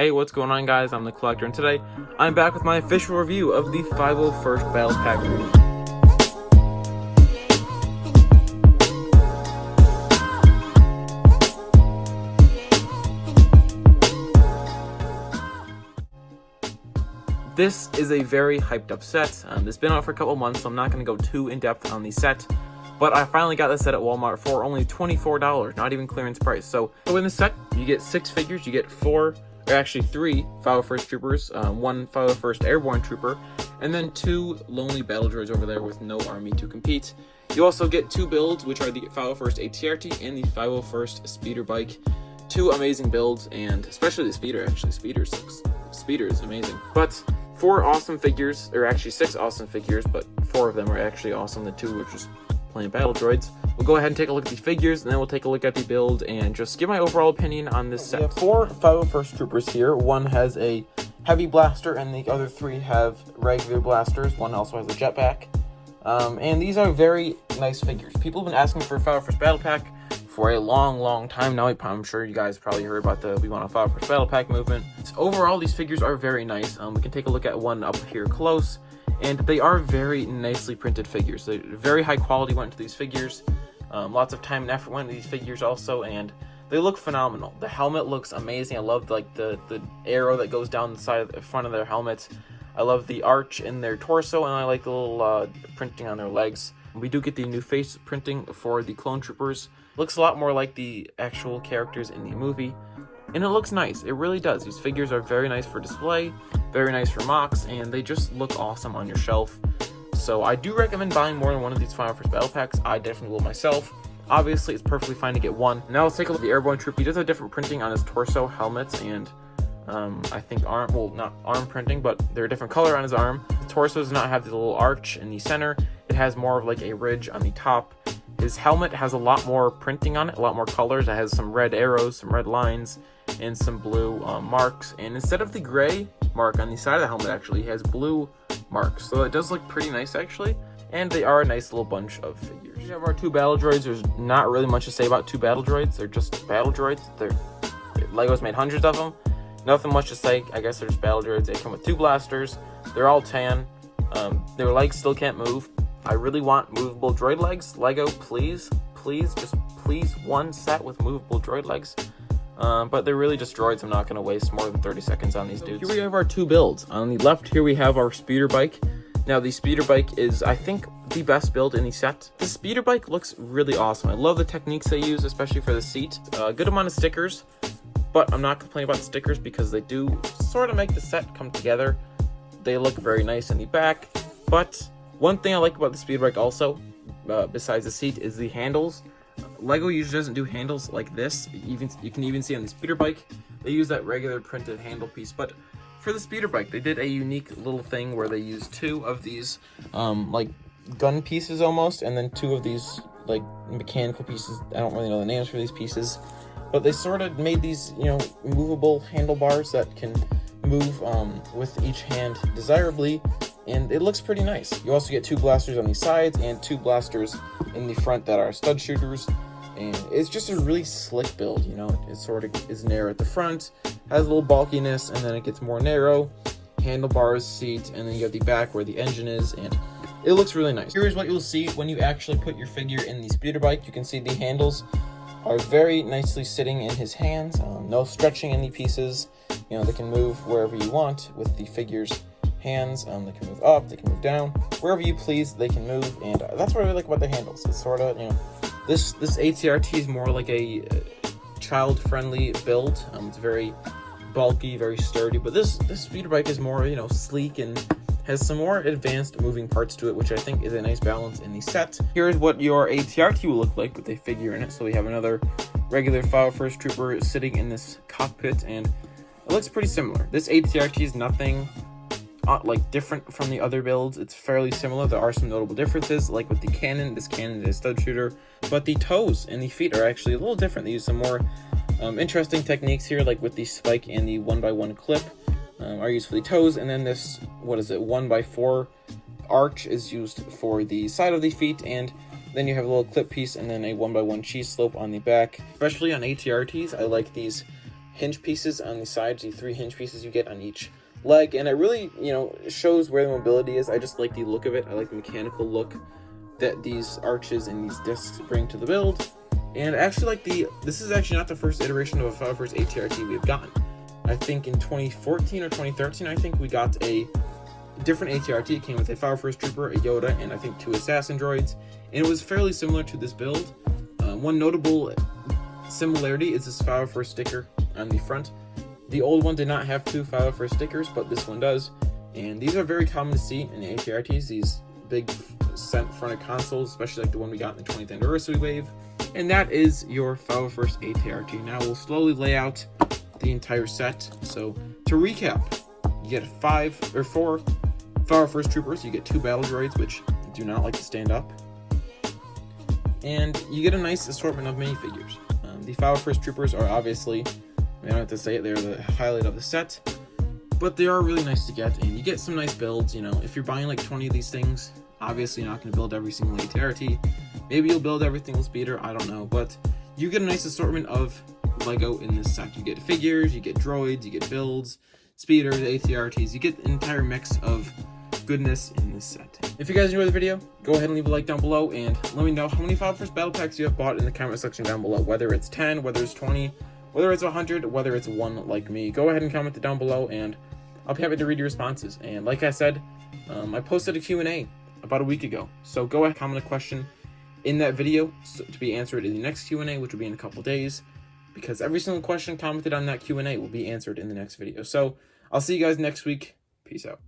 Hey, what's going on, guys? I'm the Collector, and today I'm back with my official review of the 501st Battle Pack movie. This is a very hyped up set. This has been out for a couple months, so I'm not going to go too in depth on the set. But I finally got this set at Walmart for only $24, not even clearance price. So in the set, you get 6 figures. You get 3 501st Troopers, 1 501st Airborne Trooper, and then 2 lonely battle droids over there with no army to compete. You also get 2 builds, which are the 501st ATRT and the 501st Speeder Bike. 2 amazing builds, and especially the Speeder, actually. Speeder is amazing. But 4 awesome figures, or actually 6 awesome figures, but 4 of them are actually awesome. The 2 were just plain battle droids. We'll go ahead and take a look at the figures, and then we'll take a look at the build and just give my overall opinion on this set. We have 4 501st Troopers here. One has a heavy blaster, and the other 3 have regular blasters. One also has a jetpack. And these are very nice figures. People have been asking for a 501st Battle Pack for a long time now. I'm sure you guys probably heard about the We Want a 501st Battle Pack movement. So overall, these figures are very nice. We can take a look at one up here close. And they are very nicely printed figures. They're very high quality went to these figures. Lots of time and effort went into these figures also, and they look phenomenal. The helmet looks amazing. I love like the arrow that goes down the side of the front of their helmets. I love the arch in their torso, and I like the little printing on their legs. We do get the new face printing for the clone troopers. Looks a lot more like the actual characters in the movie, and it looks nice. It really does. These figures are very nice for display, very nice for mocks, and they just look awesome on your shelf. So I do recommend buying more than one of these 501st Battle Packs. I definitely will myself. Obviously, it's perfectly fine to get one. Now let's take a look at the Airborne Troop. He does have different printing on his torso, helmets, and I think not arm printing, but they're a different color on his arm. The torso does not have the little arch in the center. It has more of like a ridge on the top. His helmet has a lot more printing on it, a lot more colors. It has some red arrows, some red lines, and some blue marks. And instead of the gray mark on the side of the helmet, actually, he has blue marks. So it does look pretty nice, actually. And they are a nice little bunch of figures. We have our 2 battle droids. There's not really much to say about 2 battle droids. They're just battle droids. Lego's made hundreds of them. Nothing much to say. I guess they're just battle droids. They come with 2 blasters. They're all tan. Their legs still can't move. I really want movable droid legs. Lego, please, just please, one set with movable droid legs. But they're really just droids. I'm not going to waste more than 30 seconds on these dudes. Here we have our 2 builds. On the left here we have our Speeder Bike. Now the Speeder Bike is, I think, the best build in the set. The Speeder Bike looks really awesome. I love the techniques they use, especially for the seat. A good amount of stickers, but I'm not complaining about the stickers because they do sort of make the set come together. They look very nice in the back, but one thing I like about the Speeder Bike also, besides the seat, is the handles. Lego usually doesn't do handles like this. You can even see on the Speeder Bike, they use that regular printed handle piece. But for the Speeder Bike, they did a unique little thing where they used 2 of these, like gun pieces almost, and then 2 of these like mechanical pieces. I don't really know the names for these pieces, but they sort of made these, movable handlebars that can move with each hand desirably. And it looks pretty nice. You also get 2 blasters on the sides and 2 blasters in the front that are stud shooters. And it's just a really slick build, It sort of is narrow at the front, has a little bulkiness, and then it gets more narrow. Handlebars, seat, and then you have the back where the engine is, and it looks really nice. Here's what you'll see when you actually put your figure in the Speeder Bike. You can see the handles are very nicely sitting in his hands. No stretching in the pieces. They can move wherever you want with the figure's hands. They can move up, they can move down, wherever you please they can move, and that's what I really like about the handles. It's sort of, this ATRT is more like a child-friendly build. It's very bulky, very sturdy, but this Speeder Bike is more, sleek and has some more advanced moving parts to it, which I think is a nice balance in the set. Here is what your ATRT will look like with a figure in it. So we have another regular 501st Trooper sitting in this cockpit, and it looks pretty similar. This ATRT is nothing different from the other builds. It's fairly similar. There are some notable differences, like with the cannon. This cannon is a stud shooter, but the toes and the feet are actually a little different. They use some more interesting techniques here, like with the spike and the 1x1 clip are used for the toes, and then this 1x4 arch is used for the side of the feet, and then you have a little clip piece and then a 1x1 cheese slope on the back. Especially on ATRTs, I like these hinge pieces on the sides, the 3 hinge pieces you get on each leg, and it really, you know, shows where the mobility is. I just like the look of it. I like the mechanical look that these arches and these discs bring to the build. And actually, like, this is actually not the first iteration of a File First ATRT we've gotten. I think in 2014 or 2013, I think we got a different ATRT. It came with a File First Trooper, a Yoda, and I think 2 assassin droids, and it was fairly similar to this build. One notable similarity is this File First sticker on the front. The old one did not have 2 File First stickers, but this one does, and these are very common to see in ATRTs, these big fronted consoles, especially like the one we got in the 20th anniversary wave. And that is your File First ATRT. Now we'll slowly lay out the entire set. So to recap, you get 4 File First Troopers, you get 2 battle droids, which do not like to stand up, and you get a nice assortment of minifigures. The File First Troopers are obviously, I don't have to say it, they're the highlight of the set, but they are really nice to get, and you get some nice builds. You know, if you're buying like 20 of these things, obviously you're not going to build every single ATRT. Maybe you'll build every single speeder, I don't know, but you get a nice assortment of Lego in this set. You get figures, you get droids, you get builds, speeders, ATRTs, you get an entire mix of goodness in this set. If you guys enjoyed the video, go ahead and leave a like down below, and let me know how many File First battle packs you have bought in the comment section down below, whether it's 10, whether it's 20, whether it's 100, whether it's 1 like me. Go ahead and comment it down below, and I'll be happy to read your responses. And like I said, I posted a Q&A about a week ago, so go ahead and comment a question in that video to be answered in the next Q&A, which will be in a couple days, because every single question commented on that Q&A will be answered in the next video. So I'll see you guys next week. Peace out.